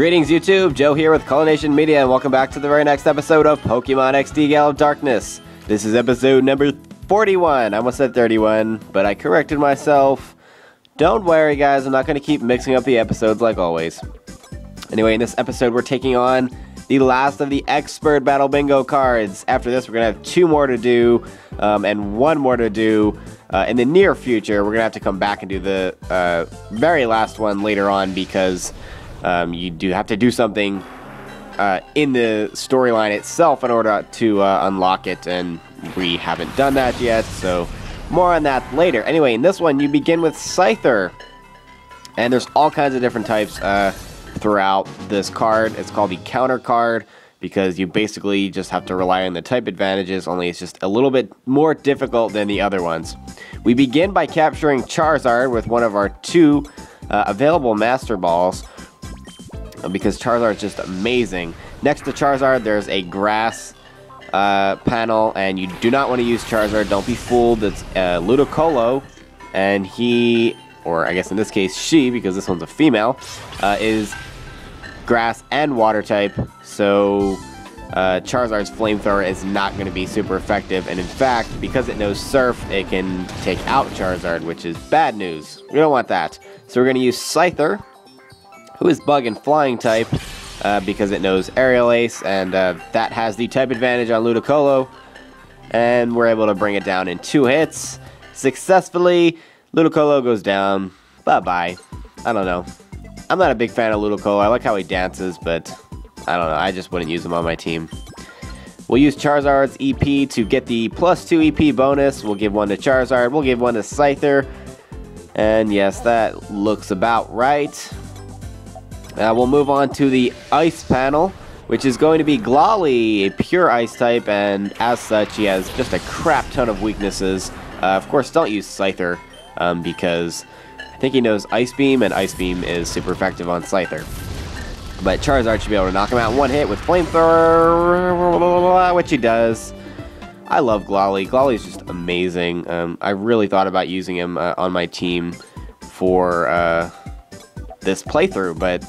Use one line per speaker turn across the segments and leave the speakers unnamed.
Greetings YouTube, Joe here with Culination Media, and welcome back to the very next episode of Pokemon XD Gale of Darkness. This is episode number 41. I almost said 31, but I corrected myself. Don't worry guys, I'm not going to keep mixing up the episodes like always. Anyway, in this episode we're taking on the last of the Expert Battle Bingo cards. After this we're going to have 2 more to do, and 1 more to do in the near future. We're going to have to come back and do the very last one later on because you do have to do something in the storyline itself in order to unlock it, and we haven't done that yet, so more on that later. Anyway, in this one, you begin with Scyther, and there's all kinds of different types throughout this card. It's called the counter card because you basically just have to rely on the type advantages, only it's just a little bit more difficult than the other ones. We begin by capturing Charizard with one of our 2 available Master Balls, because Charizard is just amazing. Next to Charizard, there's a grass panel, and you do not want to use Charizard. Don't be fooled. It's Ludicolo, and he, or I guess in this case she, because this one's a female, is grass and water type, so Charizard's Flamethrower is not going to be super effective, and in fact, because it knows Surf, it can take out Charizard, which is bad news. We don't want that. So we're going to use Scyther, who is Bug and Flying type, because it knows Aerial Ace, and that has the type advantage on Ludicolo, and we're able to bring it down in 2 hits successfully. Ludicolo goes down. Bye-bye. I don't know. I'm not a big fan of Ludicolo. I like how he dances, but I don't know. I just wouldn't use him on my team. We'll use Charizard's EP to get the +2 EP bonus. We'll give 1 to Charizard. We'll give 1 to Scyther. And yes, that looks about right. We'll move on to the Ice panel, which is going to be Glally, a pure Ice type, and as such, he has just a crap ton of weaknesses. Of course, don't use Scyther, because I think he knows Ice Beam, and Ice Beam is super effective on Scyther. But Charizard should be able to knock him out in 1 hit with Flamethrower, which he does. I love Glally. Glally is just amazing. I really thought about using him on my team for this playthrough, but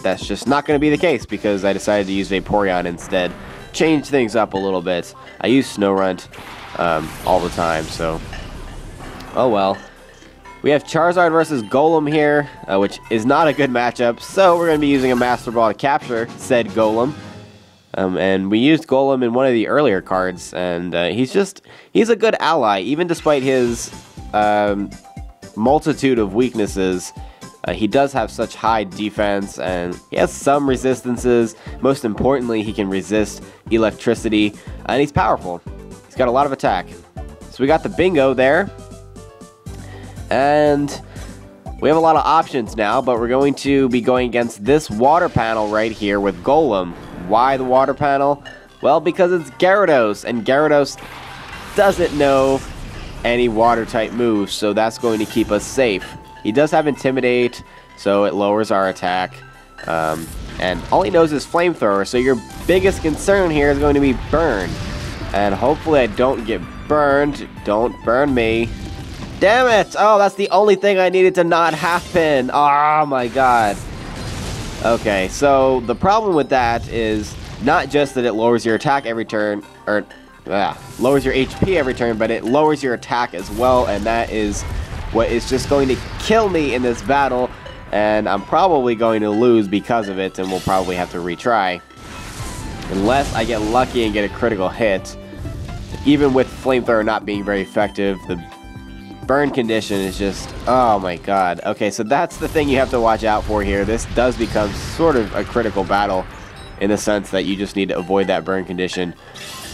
that's just not going to be the case because I decided to use Vaporeon instead. Change things up a little bit. I use Snorunt all the time, so oh well. We have Charizard versus Golem here, which is not a good matchup, so we're going to be using a Master Ball to capture said Golem. And we used Golem in one of the earlier cards, and he's a good ally, even despite his multitude of weaknesses. He does have such high defense, and he has some resistances. Most importantly, he can resist electricity, and he's powerful. He's got a lot of attack. So we got the bingo there, and we have a lot of options now, but we're going to be going against this water panel right here with Golem. Why the water panel? Well, because it's Gyarados, and Gyarados doesn't know any water-type moves, so that's going to keep us safe. He does have Intimidate, so it lowers our attack, and all he knows is Flamethrower, so your biggest concern here is going to be Burn, and hopefully I don't get burned. Don't burn me. Damn it! Oh, that's the only thing I needed to not happen. Oh my god. Okay, so the problem with that is not just that it lowers your attack every turn, or lowers your HP every turn, but it lowers your attack as well, and that is what is just going to kill me in this battle, and I'm probably going to lose because of it, and we'll probably have to retry. Unless I get lucky and get a critical hit. Even with Flamethrower not being very effective, the burn condition is just, oh my god. Okay, so that's the thing you have to watch out for here. This does become sort of a critical battle in the sense that you just need to avoid that burn condition.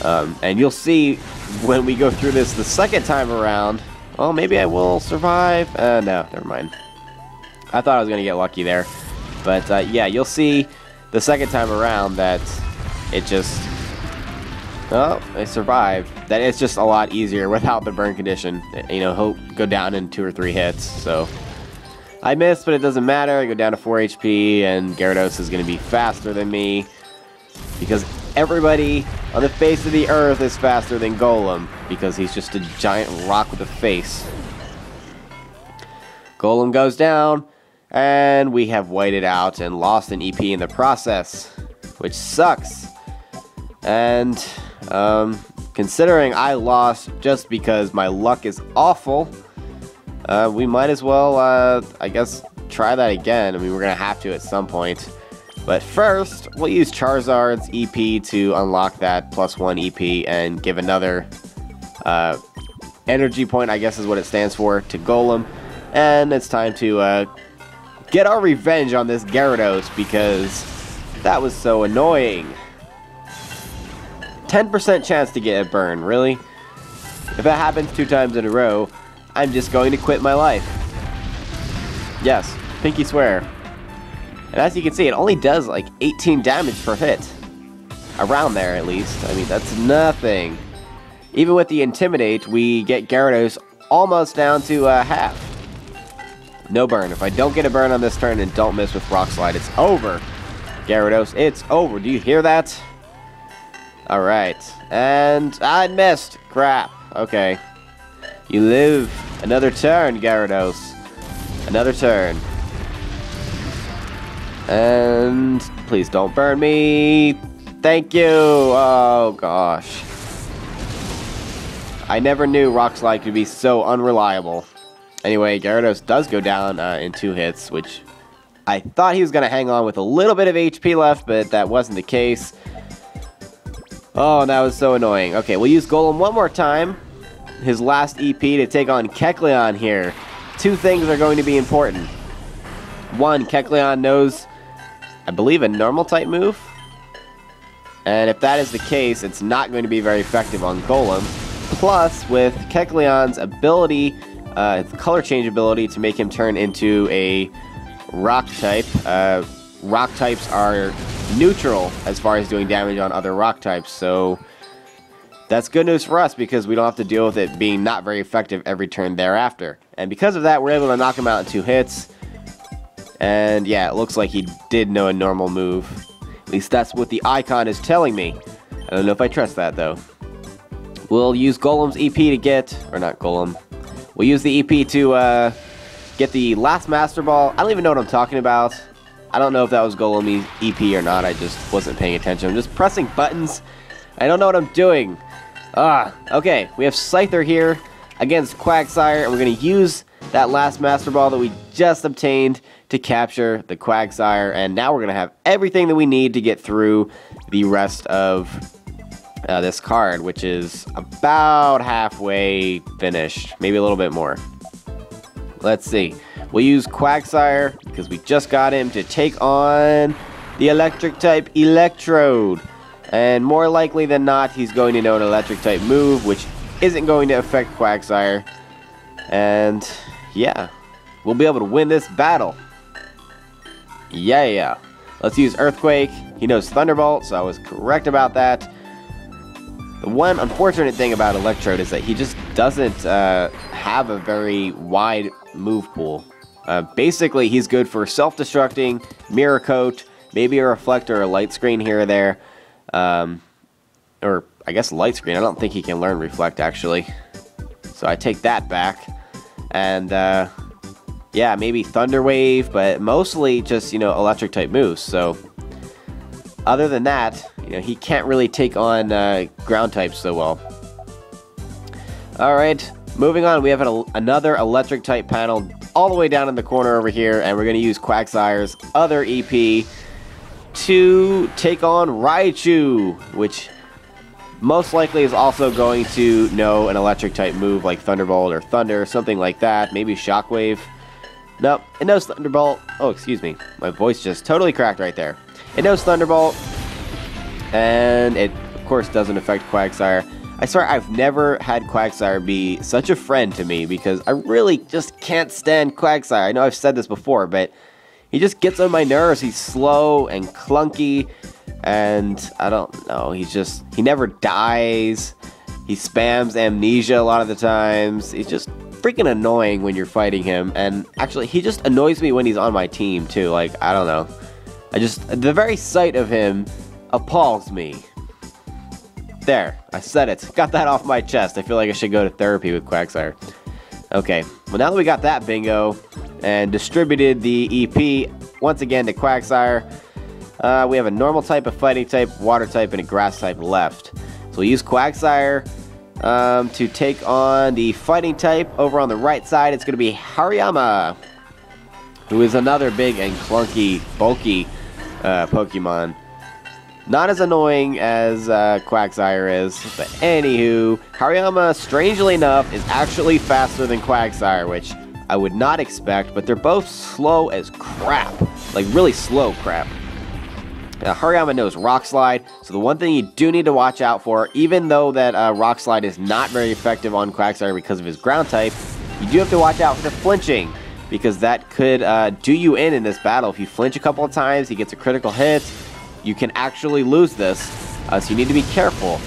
And you'll see when we go through this the second time around. Oh, maybe I will survive. No, never mind. I thought I was going to get lucky there. But, yeah, you'll see the second time around that it just... Oh, I survived. That it's just a lot easier without the burn condition. You know, he'll go down in 2 or 3 hits, so... I missed, but it doesn't matter. I go down to 4 HP, and Gyarados is going to be faster than me. Because everybody on the face of the earth is faster than Golem, because he's just a giant rock with a face. Golem goes down, And we have whited out and lost an EP in the process, which sucks. And considering I lost just because my luck is awful, we might as well, I guess, try that again. I mean, we're going to have to at some point. But first, we'll use Charizard's EP to unlock that +1 EP and give another energy point, I guess is what it stands for, to Golem. And it's time to get our revenge on this Gyarados because that was so annoying. 10% chance to get a burn, really? If it happens 2 times in a row, I'm just going to quit my life. Yes, pinky swear. And as you can see, it only does like 18 damage per hit. Around there, at least. I mean, that's nothing. Even with the Intimidate, we get Gyarados almost down to half. No burn. If I don't get a burn on this turn and don't miss with Rock Slide, it's over. Gyarados, it's over. Do you hear that? Alright. And I missed. Crap. Okay. You live another turn, Gyarados. Another turn. And please don't burn me. Thank you. Oh, gosh. I never knew Rock Slide could be so unreliable. Anyway, Gyarados does go down in 2 hits, which I thought he was going to hang on with a little bit of HP left, but that wasn't the case. Oh, that was so annoying. Okay, we'll use Golem one more time. His last EP to take on Kecleon here. 2 things are going to be important. 1, Kecleon knows, I believe, a normal type move. And if that is the case, it's not going to be very effective on Golem. Plus, with Kecleon's ability, color change ability to make him turn into a rock type. Rock types are neutral as far as doing damage on other rock types, so that's good news for us because we don't have to deal with it being not very effective every turn thereafter. And because of that, we're able to knock him out in 2 hits. And yeah, it looks like he did know a normal move. At least that's what the icon is telling me. I don't know if I trust that though. We'll use Golem's EP to get, or not Golem. We'll use the EP to get the last Master Ball. I don't even know what I'm talking about. I don't know if that was Golem EP or not. I just wasn't paying attention. I'm just pressing buttons. I don't know what I'm doing. Okay. We have Scyther here against Quagsire, and we're going to use that last Master Ball that we just obtained to capture the Quagsire, and now we're going to have everything that we need to get through the rest of this card, which is about halfway finished, maybe a little bit more. Let's see. We'll use Quagsire because we just got him to take on the electric type Electrode. And more likely than not, he's going to know an electric type move, which isn't going to affect Quagsire. And yeah, we'll be able to win this battle. Yeah. Let's use Earthquake. He knows Thunderbolt, so I was correct about that. The one unfortunate thing about Electrode is that he just doesn't have a very wide move pool. Basically, he's good for self-destructing, Mirror Coat, maybe a Reflector or a Light Screen here or there. Or, I guess Light Screen. I don't think he can learn Reflect, actually. So I take that back. And, yeah, maybe Thunder Wave, but mostly just, Electric type moves. So, other than that, he can't really take on ground types so well. Alright, moving on, we have another electric type panel all the way down in the corner over here, and we're going to use Quagsire's other EP to take on Raichu, which most likely is also going to know an electric type move like Thunderbolt or Thunder, something like that, maybe Shockwave. Nope, it knows Thunderbolt. Oh, excuse me, my voice just totally cracked right there. It knows Thunderbolt, and it, of course, doesn't affect Quagsire. I swear I've never had Quagsire be such a friend to me because I really just can't stand Quagsire. I know I've said this before, but he just gets on my nerves. He's slow and clunky, and I don't know. He never dies. He spams Amnesia a lot of the times. He's just freaking annoying when you're fighting him, and actually, he just annoys me when he's on my team, too. Like, I don't know. The very sight of him appalls me. There, I said it. Got that off my chest. I feel like I should go to therapy with Quagsire. Okay, well now that we got that bingo, and distributed the EP once again to Quagsire. We have a normal type, a fighting type, water type, and a grass type left. So we'll use Quagsire to take on the fighting type. Over on the right side, it's going to be Hariyama, who is another big and clunky, bulky Pokemon. Not as annoying as Quagsire is, but anywho, Hariyama, strangely enough, is actually faster than Quagsire, which I would not expect, but they're both slow as crap. Like, really slow crap. Now, Hariyama knows Rock Slide, so the one thing you do need to watch out for, even though that Rock Slide is not very effective on Quagsire because of his ground type, you do have to watch out for the flinching, because that could do you in this battle. If you flinch a couple of times, he gets a critical hit, you can actually lose this, so you need to be careful.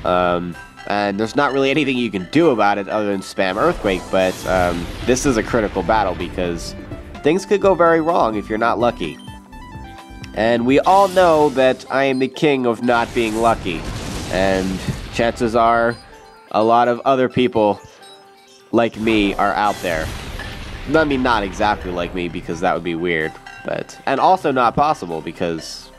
And there's not really anything you can do about it other than spam Earthquake, but this is a critical battle because things could go very wrong if you're not lucky. And we all know that I am the king of not being lucky. And chances are a lot of other people like me are out there. I mean, not exactly like me, because that would be weird. And also not possible because,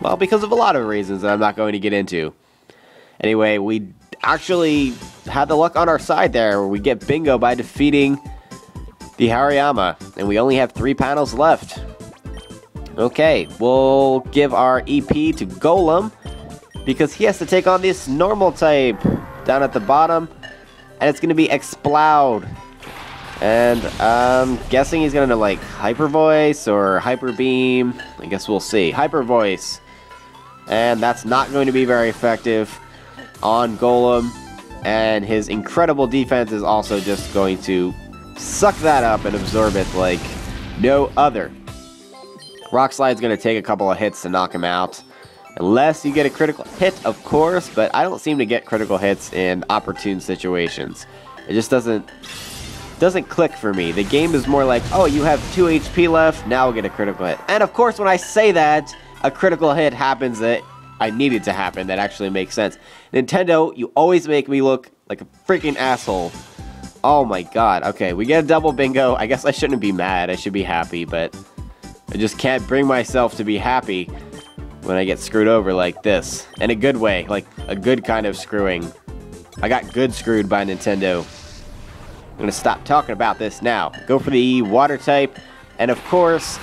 well, because of a lot of reasons that I'm not going to get into. Anyway, we actually had the luck on our side there, where we get bingo by defeating the Hariyama. And we only have 3 panels left. Okay, we'll give our EP to Golem, because he has to take on this normal type down at the bottom, and it's going to be Explode. And I'm guessing he's going to like Hyper Voice or Hyper Beam. I guess we'll see. Hyper Voice. And that's not going to be very effective on Golem, and his incredible defense is also just going to suck that up and absorb it like no other. Rock Slide's going to take a couple of hits to knock him out. Unless you get a critical hit, of course, but I don't seem to get critical hits in opportune situations. It just doesn't click for me. The game is more like, oh, you have 2 HP left, now we'll get a critical hit. And of course, when I say that, a critical hit happens that I need it to happen. That actually makes sense. Nintendo, you always make me look like a freaking asshole. Oh my god. Okay, we get a double bingo. I guess I shouldn't be mad. I should be happy, but I just can't bring myself to be happy when I get screwed over like this. In a good way, like a good kind of screwing. I got good screwed by Nintendo. I'm gonna stop talking about this now. Go for the water type, and of course,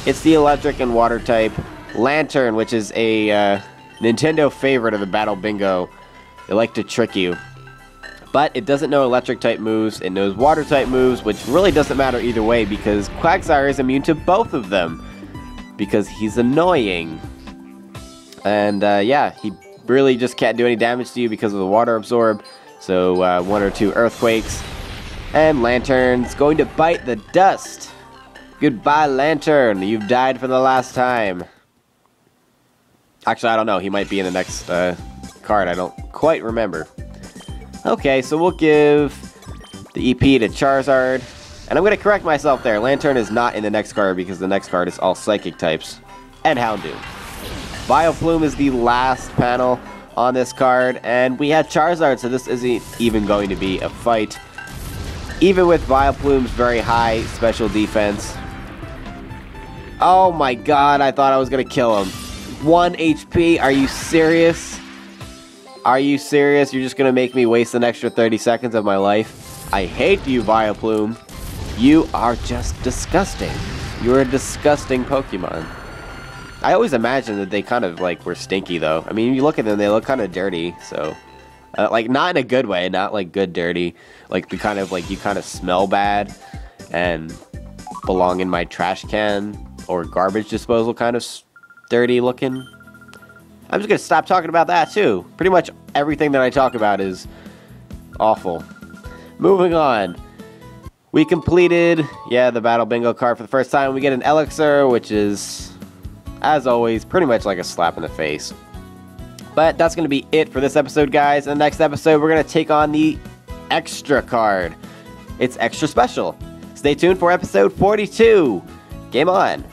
it's the electric and water type Lantern, which is a Nintendo favorite of the Battle Bingo. They like to trick you. But it doesn't know electric type moves, it knows water type moves, which really doesn't matter either way because Quagsire is immune to both of them. Because he's annoying. And yeah, he really just can't do any damage to you because of the water absorb. So 1 or 2 earthquakes. And Lantern's going to bite the dust. Goodbye, Lantern. You've died for the last time. Actually, I don't know. He might be in the next card. I don't quite remember. Okay, so we'll give the EP to Charizard. And I'm going to correct myself there. Lantern is not in the next card because the next card is all Psychic types. And Houndoom. Vileplume is the last panel on this card. And we have Charizard, so this isn't even going to be a fight. Even with Vileplume's very high special defense. Oh my god, I thought I was going to kill him. 1 HP? Are you serious? Are you serious? You're just going to make me waste an extra 30 seconds of my life? I hate you, Vileplume. You are just disgusting. You're a disgusting Pokemon. I always imagined that they kind of, like, were stinky, though. I mean, you look at them, they look kind of dirty, so... like, not in a good way, not, like, good dirty. Like, the kind of, like, you kind of smell bad and belong in my trash can or garbage disposal kind of dirty looking. I'm just going to stop talking about that, too. Pretty much everything that I talk about is awful. Moving on. We completed, the Battle Bingo card for the first time. We get an Elixir, which is, as always, pretty much like a slap in the face. But that's going to be it for this episode, guys. In the next episode, we're going to take on the Extra card. It's extra special. Stay tuned for episode 42. Game on.